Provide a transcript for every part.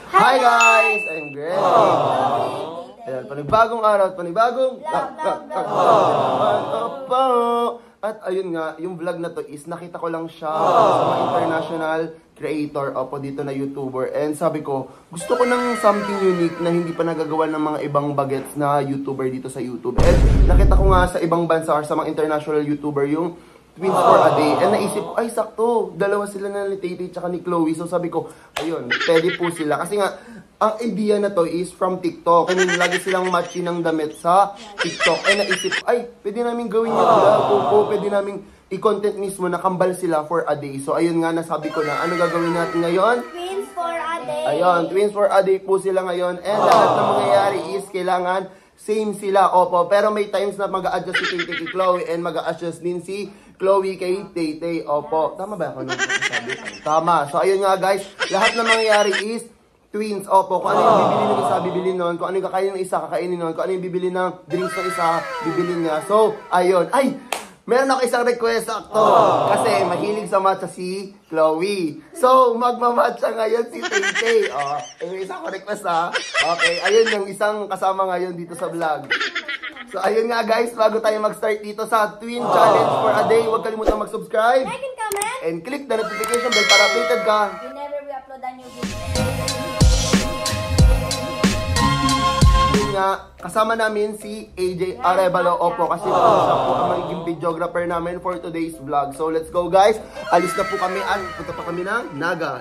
Hi guys! I'm Greg. Ayan, panibagong araw at panibagong at ayun nga, yung vlog na to is nakita ko lang siya sa mga international creator opo dito na YouTuber. And sabi ko, gusto ko ng something unique na hindi pa nagagawa ng mga ibang bagets na YouTuber dito sa YouTube. And nakita ko nga sa ibang bansa or sa mga international YouTuber yung Twins for a Day. And naisip ko, ay sakto, dalawa sila na ni Tay Tay tsaka ni Chloe. So sabi ko, ayun, pwede po sila. Kasi nga, ang idea na to is from TikTok. I mean, lagi silang matching ng damit sa TikTok. And naisip ko, ay, pwede namin gawin yung vlog. O pwede namin i-content mismo na kambal sila for a day. So ayun nga, nasabi ko na, ano gagawin natin ngayon? Twins for a Day. Ayun, Twins for a Day po sila ngayon. And lahat ng mangyayari is kailangan same sila, opo. Pero may times na mag-a-adjust si Tay Tay kay Chloe and mag-a-adjust din si Chloe kay Tay Tay, opo. Tama ba ako nung sabi? Tama. So ayun nga guys, lahat ng mangyayari is twins, opo. Kung ano yung bibili ng isa, bibili nun. Kung ano yung kakainin ng isa, kakainin nun. Kung ano yung bibili ng drinks ng isa, bibili niya. So, ayun. Ay! Meron ako isang request sakto. Kasi mahilig sa matcha si Chloe. So, magmamatcha ngayon si Tay Tay. May isang request ha. Okay, ayun yung isang kasama ngayon dito sa vlog. So, ayun nga guys, bago tayo mag-start dito sa Twin Challenge for a Day, huwag kalimutan mag-subscribe. Like and comment. And click the notification bell para updated ka. Whenever we upload a new video. Yun nga, kasama namin si AJ Arevalo, opo, kasi po siya po ang magiging videographer namin for today's vlog. So, let's go guys. Alis na po kami at punta pa kami ng Naga.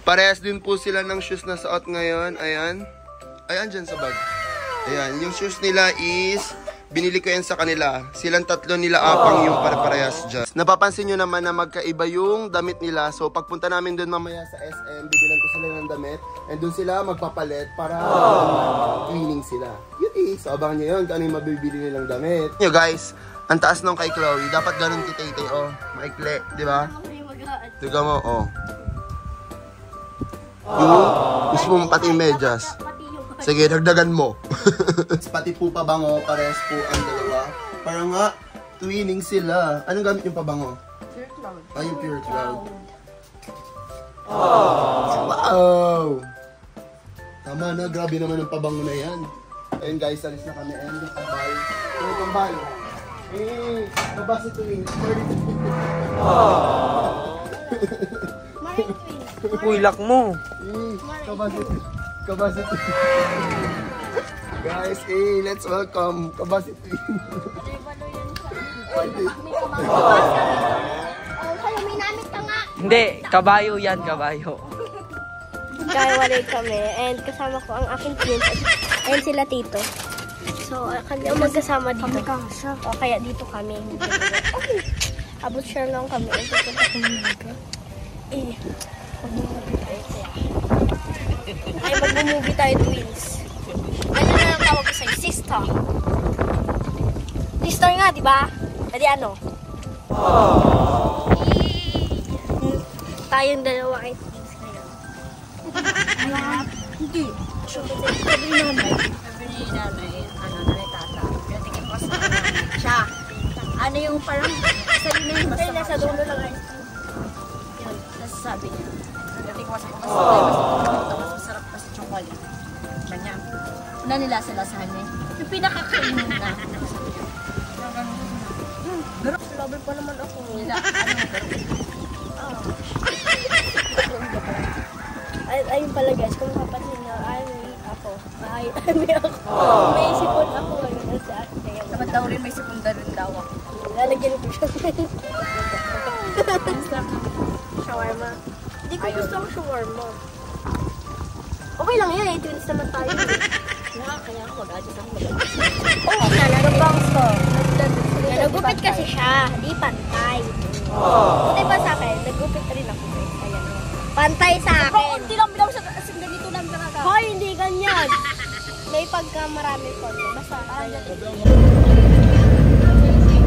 Parehas din po sila ng shoes na suot ngayon. Ayan. Ayan dyan sa bag. Ayan, yung shoes nila is binili ko yan sa kanila. Silang tatlo nila apang yung para-parehas dyan. Napapansin nyo naman na magkaiba yung damit nila. So pagpunta namin doon mamaya sa SM, bibilan ko sila ng damit. And doon sila magpapalit para cleaning sila. Yun eh. So abangan nyo yun kung ano yung mabibili nilang damit. Yo guys, ang taas nung kay Chloe. Dapat ganun kay Tay Tay, oh. Maikli, di ba? Tiga mo, oh. Yung gusto mo pati yung medyas. Sige, dagdagan mo. Pati po pabango, parehas po ang dalawa. Para nga, twinning sila. Anong gamit yung pabango? Pure Cloud. Ay, yung Pure Cloud. Wow! Tama na, grabe naman ang pabango na yan. Ayun guys, alis na kami. Ayun yung kambal. Ayun yung kambal. Eh, baba si twin. Mario Twins. Uylak mo. Kabasiti. Kabasiti. Guys, let's welcome Kabasiti. Kayo, may namit ka nga. Hindi, kabayo yan, kabayo. Kaya kami and kasama ko ang aking twins and sila tito. So, kami ang magkasama dito. O, kaya dito kami. Okay. Abot share lang kami. And pupunta kami dito. Ay, mag-movie tayo, twins. Ano na lang tawag ko sa'yo? Sister. Sister nga, di ba? Pwede ano? Tayong dalawa ay twins ngayon. Hindi. Sabi ni nanay, ano na ni tata. Pinatingin ko sa nanay. Siya. Ano yung parang sabi na yung basta. Nasa dulo lang ay. Yun, nasasabi niya. Pinatingin ko sa mas masarap pa sa chocolate. Kanya. Na nila sila-sahan niya. Yung pinakakain na. Pero lover pa naman ako. Nila, ano ayun pala guys, kung kapatin nyo, may sipon ako ngayon sa akin. Dapat daw rin may sekunda rin daw ako. Lalagyan ko siya. Shawarma. Hindi ko gusto ang shawarma. Okay lang yan, twins naman tayo. Kaya ako mag-adjust ako Oo, nalagabang ko. Nagupit kasi siya, di pantay. Buti pa sa akin, nagupit rin ako. Ayan. Pantay sa akin. Hindi lang bilang sa ganito lang talaga. Hoy, hindi ganyan. May pagka marami ko. Basta,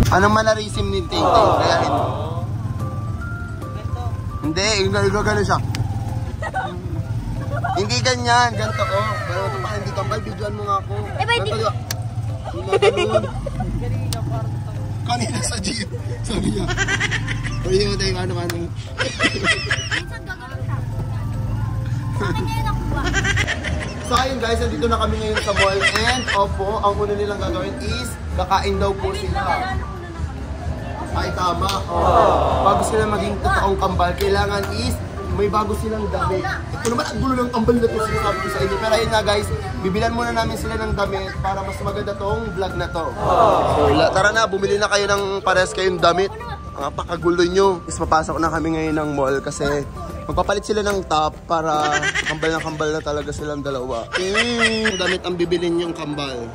Anong manarisim ni Tay Tay? Kayahin mo. Hindi, gano'n siya. Hindi ganyan, ganito oh. Pero ito pa, hindi kambal, videoan mo nga ako. Eh, ba, hindi. Kanina sa jeep, sabi niya. Pwede mo tayo ano-ano. akin na yun ako ba? So ayun guys, nandito na kami ngayon sa mall and opo, ang una nilang gagawin is kakain daw po sila. Ay tama. Bago sila maging totoong kambal, kailangan is may bago silang damit. Ito naman ang gulo ng kambal na to, sinasabi ko sa inyo. Pero ayun nga guys, bibilan muna namin sila ng damit para mas maganda tong vlog na to. So tara na, bumili na kayo ng pares kayong damit. Napakagulo nyo. Is papasok na kami ngayon ng mall kasi magpapalit sila ng top para kambal na talaga silang dalawa. Damit ang bibilin yung kambal.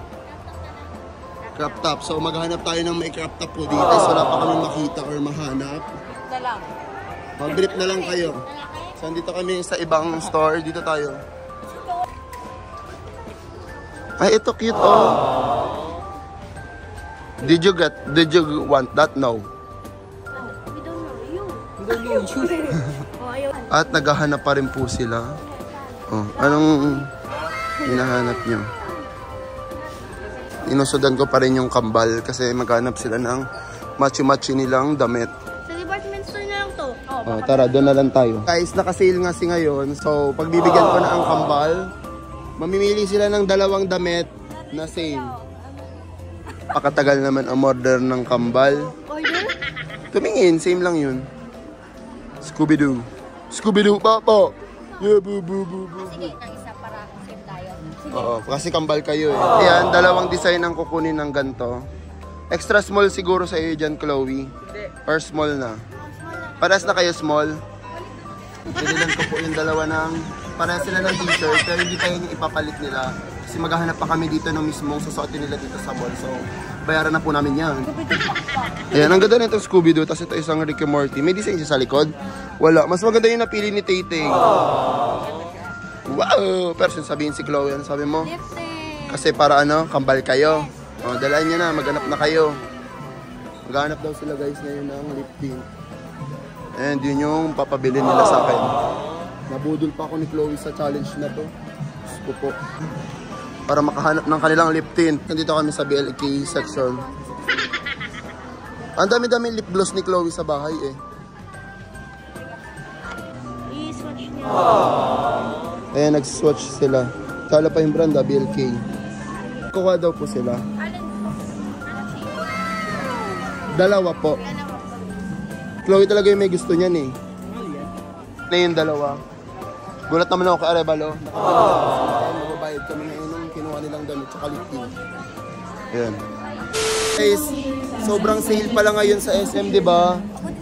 Crop top. So maghanap tayo ng may crop top po dito. So wala pa kami makita or mahanap. Mag-grip na lang kayo. So dito kami sa ibang store. Dito tayo. Ay, ito cute oh. Did you want that? No. At naghahanap pa rin po sila. Oh, anong hinahanap nyo? Inusudan ko pa rin yung kambal kasi maghanap sila ng matchy-matchy nilang damit. Sa department store na lang to. Oh, tara, doon na lang tayo. Guys, naka-sale nga si ngayon. So, pagbibigyan ko na ang kambal, mamimili sila ng dalawang damit na same. Pakatagal naman ang order ng kambal. Tumingin, same lang yun. Scooby-Doo. Scooby-Doo, papa. Yeah, boo, boo, boo, boo. Sige, ng isa para same tayo. Oo, kasi kambal kayo eh. Ayan, dalawang design ang kukunin ng ganito. Extra small siguro sa iyo dyan, Chloe. Or small na. Parehas na kayo small. Pinilan ko po yung dalawa ng... Parehas sila ng t-shirt, pero hindi tayo yung ipapalit nila. Kasi maghahanap pa kami dito ng mismong susuotin nila dito sa mall. So, bayaran na po namin yan. Ayan, ang ganda nitong Scooby-Doo. Tapos ito isang Rick and Morty. May design siya sa likod. Wala. Mas maganda yung napili ni Tay-Tay. Wow! Pero sabihin si Chloe, ano sabi mo? Kasi para ano, kambal kayo. O, dalaan nyo na, maghanap na kayo. Maghanap daw sila guys ngayon ng lip tint. And yun yung papabili nila sa akin. Nabudol pa ako ni Chloe sa challenge na to. Gusto po. Para makahanap ng kanilang lip tint. Nandito kami sa BLK section. Ang dami-dami lip gloss ni Chloe sa bahay eh. I-swatch niya. Ayan, nag-swatch sila. Tala pa yung brand, BLK. Kuha daw po sila. Dalawa po. Chloe talaga yung may gusto niyan eh. Na yung dalawa. Gulat naman ako kay Arevalo. Mababayad kami ngayon nung kinuha nilang damit sa lip. Ayan. Guys, sobrang sale pala ngayon sa SM, di ba?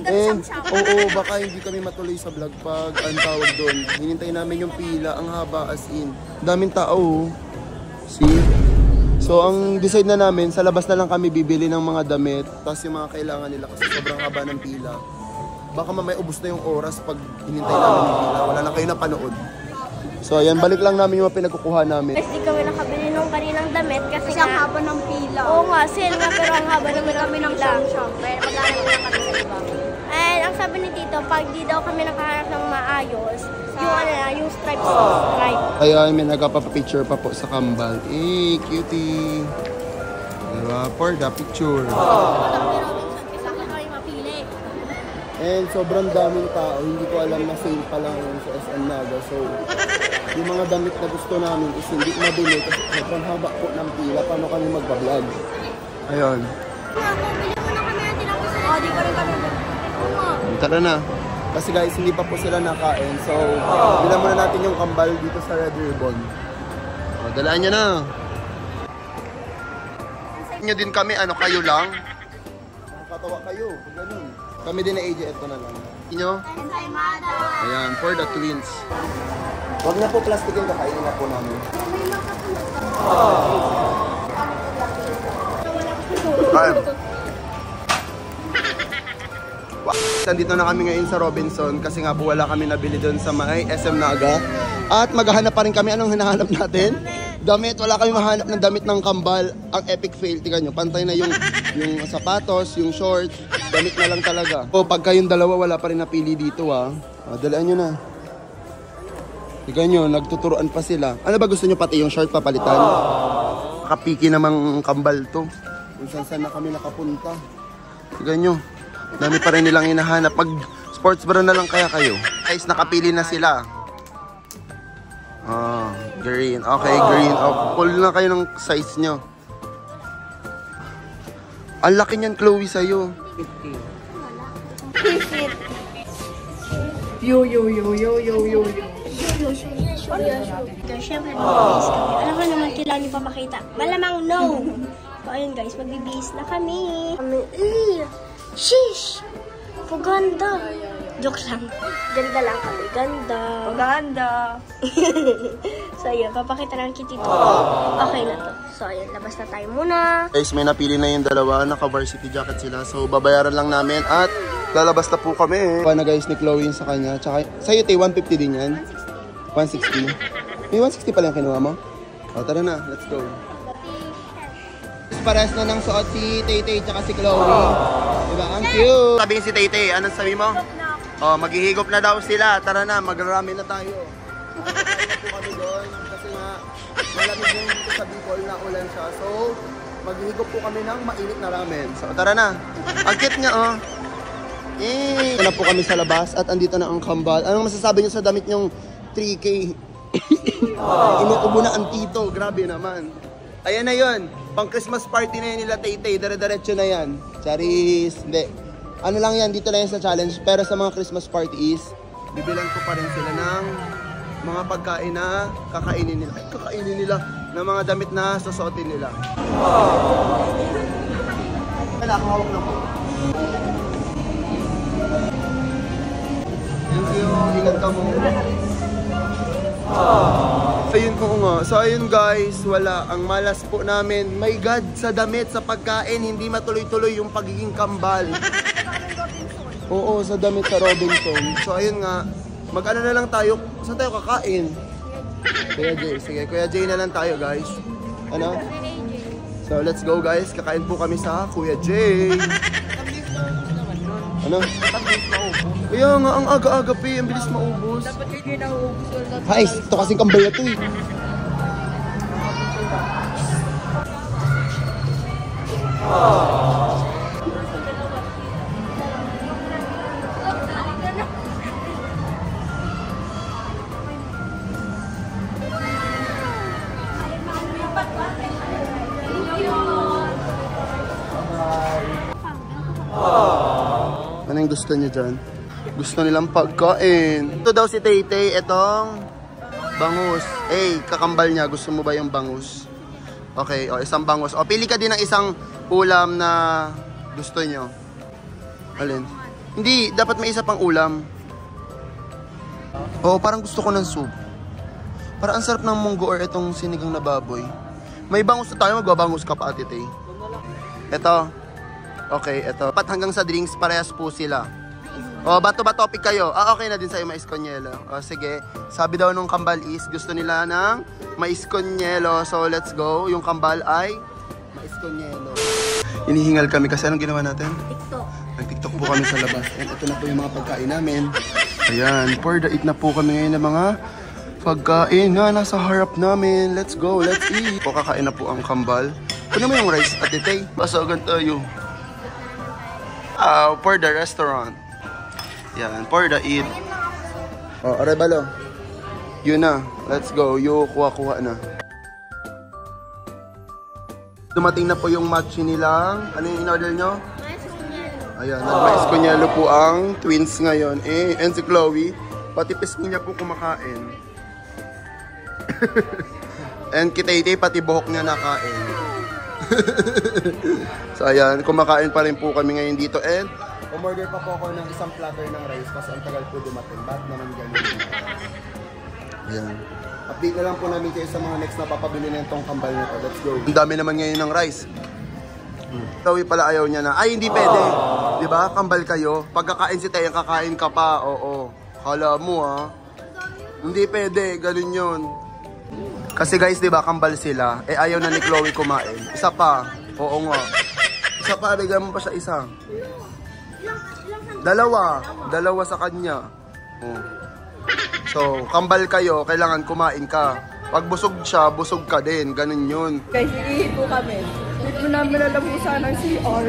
And, oo, baka hindi kami matuloy sa vlog pag ang tawag doon. Hinintay namin yung pila, ang haba as in. Daming tao. See? So, ang decide na namin, sa labas na lang kami bibili ng mga damit, tapos yung mga kailangan nila kasi sobrang haba ng pila. Baka mamaya ubos na yung oras pag hinintay namin yung pila. Wala na kayo napanood. So, ayan, balik lang namin yung mga pinagkukuha namin. Kasi di kami nakabili nung kaninang damit kasi ang haba ng pila. Oo nga, sale nga pero ang haba naman kami ng shop. Kaya maghanap lang kami sa iba. And ang sabi ni Tito, pag di daw kami nakahanap ng maayos, yung ano na, yung stripes stripe. Kaya may nagpapapicture pa po sa kambal. Eh, cutie. Diba? For the picture. Isa ko kayo mapili. And sobrang daming tao. Hindi ko alam na sale pa lang sa SM Naga. So, yung mga damit na gusto namin is hindi mabili kasi sobrang haba po ng pila. Paano kami magbablog? Ayun. Oh, di ko rin kami. Tara na. Kasi guys, hindi pa po sila nakain. So, bilang muna natin yung kambal dito sa Red Ribbon. O, dalaan nyo na. Nyo din kami, ano, kayo lang. Nakakatawa kayo. Ganun. Kami din na AJ, ito na lang. Inyo? Ayan, for the twins. Huwag na po plastic yung kakainin na po namin. Ayan. Nandito na kami ngayon sa Robinson kasi nga po wala kami nabili doon sa may SM Naga. At maghahanap pa rin kami. Anong hinahanap natin? Damit. Wala kami mahanap ng damit ng kambal. Ang epic fail. Tingnan nyo. Pantay na yung sapatos, yung short. Damit na lang talaga. O pag kayong dalawa wala pa rin napili dito ha. Dalaan nyo na. Tingnan nyo. Nagtuturuan pa sila. Ano ba gusto nyo pati yung short papalitan? Kapiki namang kambal to. Kung saan na kami nakapunta. Tingnan nyo. Dami pa rin nilang hinahanap. Pag sports bra na lang kaya kayo. Guys, nakapili na sila. Ah, green. Okay, green. Oh, pull na kayo ng size nyo. Ang laki niyan, Chloe, sa'yo. 50. Siyempre, magbibihis kami. Alam ko naman, kailangan niyo pa makita. Malamang no! So, ayun guys, magbibihis na kami. Shish! Paganda! Joke lang. Ganda lang kami. Ganda. Maganda. So, ayun, papakita lang kitty to. Okay na to. So, ayun, labas na tayo muna. Guys, may napili na yung dalawa. Naka-varsity jacket sila. So, babayaran lang namin at lalabas na po kami. Paano guys ni Chloe yung sa kanya. Tsaka, sa'yo, 150 din yan? 160. May 160 pala yung kinuha mo? O, tara na. Let's go. Pares na ng suot si Tay-Tay tsaka si Chloe. Diba? Ang cute. Sabi si Tay-Tay, anong sabi mo? Oh, maghihigop na daw sila. Tara na, magrarami na tayo. Kakain na po kami doon. Kasi nga, malamig yung dito sa Bicol na ulan siya. So, maghihigop po kami ng mainit na ramen. So, tara na. Ang cute niya, oh. Ito na po kami sa labas at andito na ang kambal. Anong masasabi niyo sa damit niyong 3K? Inuubo na ang tito. Grabe naman. Ayan na yun. Pang Christmas party na yun nila, Tay-Tay. Dire-diretso na yan. Charis. Hindi. Ano lang yan, dito lang yan sa challenge. Pero sa mga Christmas parties, bibilang ko pa rin sila ng mga pagkain na kakainin nila. Ay, kakainin nila. Ng mga damit na susuotin nila. Wala, hawak na po. Thank you. Ingat ka mo. Ayun ko nga. So ayun guys, wala. Ang malas po namin. My God, sa damit, sa pagkain, hindi matuloy-tuloy yung pagiging kambal. Oo, sa damit sa Robinson. So ayun nga, mag-ano na lang tayo. Saan tayo kakain? Kuya Jay. Sige, Kuya Jay na lang tayo guys. Ano? So let's go guys. Kakain po kami sa Kuya Jay. Ano? Kaya nga, ang aga-aga pa ang bilis maubos. Dapat kayo nauubos. Hay, ito kasing kambal na to eh. Anong gusto niyo dyan? Gusto nilang pagkain. Ito daw si Tay-Tay, itong bangus. Kakambal niya. Gusto mo ba yung bangus? Okay, o isang bangus. O pili ka din ng isang ulam na gusto niyo. Alin? Hindi, dapat may isa pang ulam. Oo, parang gusto ko ng soup. Parang ang sarap ng munggo or itong sinigang na baboy. May bangus na tayo, magbabangus ka pa, Ate Tay. Ito. Okay, ito. Pat hanggang sa drinks, parehas po sila. O, bato ba topic kayo? Okay na din sa'yo mais con hielo. O, sige. Sabi daw nung kambal is, gusto nila ng mais con hielo. So, let's go. Yung kambal ay mais con hielo. Hinihingal kami kasi anong ginawa natin? TikTok. Nag-TikTok po kami sa labas. And ito na po yung mga pagkain namin. Ayan, for the eat na po kami ngayon ng mga pagkain na nasa harap namin. Let's go, let's eat. O, kakain na po ang kambal. Ano mo yung rice, Ate Tay? Basagan tayo. For the restaurant. Yan, for the eat. Oh, Arevalo. Yun na. Let's go. You, kuha-kuha na. Dumating na po yung match nilang. Ano yung in-order nyo? Ayan, nag-mais con hielo po ang twins ngayon. And si Chloe, pati pisngi niya po kumakain. And kitay-tay, pati buhok niya nakain. So ayan, kumakain pa rin po kami ngayon dito. And umorder pa po ako ng isang platter ng rice kasi ang tagal po dumating. Ba't naman ganun? Ayan. Update na lang po namin kayo sa mga next na papabili na itong kambal nito. Let's go. Ang dami naman ngayon ng rice. Chloe pala ayaw niya na. Ay, hindi pwede. Diba? Kambal kayo. Pagkakain si Tayo, kakain ka pa. Oo. Kala mo ha. Hindi pwede. Ganun yun. Kasi guys, di ba, kambal sila. Ayaw na ni Chloe kumain. Isa pa. Oo nga. Isa pa, bigyan mo pa siya isa. Dalawa sa kanya. Oh. So, kambal kayo, kailangan kumain ka. Pag busog siya, busog ka din. Ganun yun. Guys, iihip po kami. Hindi po namin lalabusan ng CR.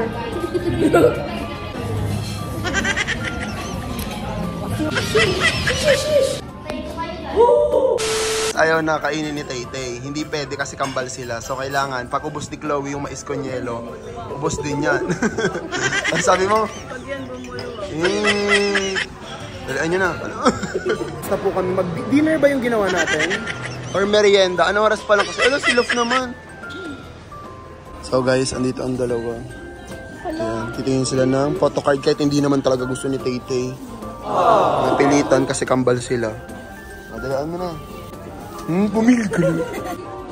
ayaw na kainin ni Tay-Tay. Hindi pwede kasi kambal sila. So kailangan, pag ubos ni Chloe yung mais con yelo, ubos din yan. Ano sabi mo? Pag yan bumulong. Dalian nyo na. Basta po kami, mag-dinner ba yung ginawa natin? Or merienda? Anong oras pa lang kasi? Ano, si Love naman. So guys, andito ang dalawa. Ayan, titingin sila ng photocard kahit hindi naman talaga gusto ni Tay-Tay. Napilitan kasi kambal sila. Madalaan mo na. Pumili ka na.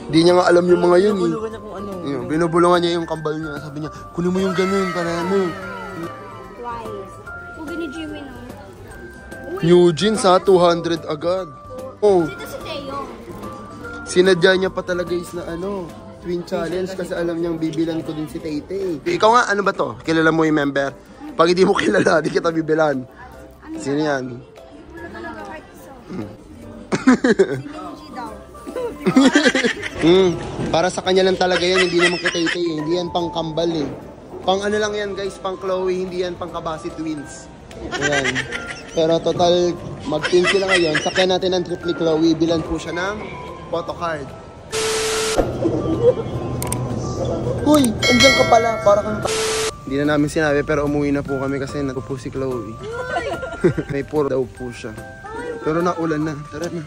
Hindi niya nga alam yung mga yun. Binubulungan niya kung ano. Binubulungan niya yung kambal niya. Sabi niya, kunin mo yung ganun para ano. Why? Ugi ni Jimmy, no? New jeans ha, 200 agad. Oh, Dito si Teo. sinadya niya pa talaga guys na ano, twin challenge kasi alam niyang bibilan ko din si Tay-Tay. Ikaw nga, ano ba to? Kilala mo yung member? Pag hindi mo kilala, di kita bibilan. Sino yan? Si Minji daw. Para sa kanya lang talaga yan, hindi naman kay Tay-Tay eh. Hindi yan pang kambal eh. Pang ano lang yan guys, pang Chloe, hindi yan pang Kabasi twins. Ayan. Pero total, mag-twins sila ngayon. Sakyan natin ang trip ni Chloe, bilan po siya ng photocard. Uy, andyan ka pala, para kang Hindi na namin sinabi pero umuwi na po kami kasi nagpo si Chloe. May puro daw po siya. Pero naulan na, tara na.